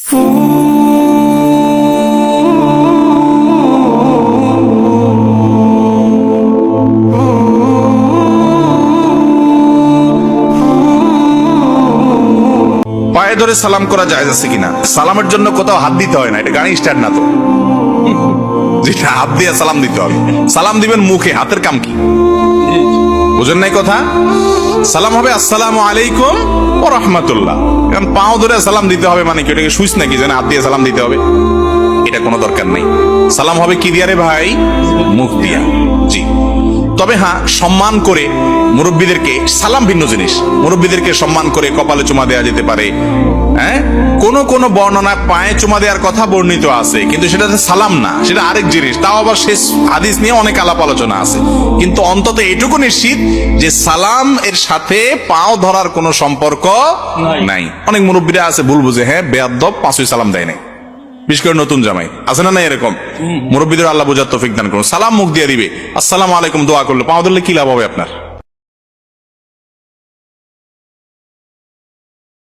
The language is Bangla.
পায়ে ধরে সালাম করা জায়েজ আছে কিনা? সালামের জন্য কোথাও হাত দিতে হয় না, এটা গাড়ি স্টার্ট না তো, যেটা হাত দিয়ে সালাম দিতে হবে। সালাম দিবেন মুখে, হাতের কাম কি? বুঝেন নাই কথা? সালাম হবে আসসালামু আলাইকুম ওয়া রাহমাতুল্লাহ। এখন পাও ধরে সালাম দিতে হবে মানে কি? এটাকে সুইচ নাকি যেন হাত দিয়ে সালাম দিতে হবে? এটা কোনো দরকার নেই। সালাম হবে কি দিয়া রে ভাই? মুখ দিয়া। জি, তবে হ্যাঁ, সম্মান করে মুরব্বীদেরকে, সালাম ভিন্ন জিনিস, মুরব্বীদেরকে সম্মান করে কপালে চুমা দেওয়া যেতে পারে। হ্যাঁ, কোন বর্ণনায় পায়ে চুমা দেওয়ার কথা বর্ণিত আছে, কিন্তু সেটা সালাম না, সেটা আরেক জিনিস। তাও আবার শেষ হাদিস নিয়ে অনেক আলাপ আলোচনা আছে, কিন্তু অন্তত এটুকু নিশ্চিত যে সালাম এর সাথে পাও ধরার কোনো সম্পর্ক নাই। অনেক মুরব্বীরা আছে ভুল বুঝে, হ্যাঁ বেয়াদ্দব, পাঁচই সালাম দেয় নাই, বিশেষ করে নতুন জামাই আছে না, এরকম মুরব্বীদের আল্লাহ বোঝার তৌফিক দান করুন। সালাম মুখ দিয়ে দিবে, আসসালামু আলাইকুম দোয়া করলো, পাও ধরলে কি লাভ হবে আপনার?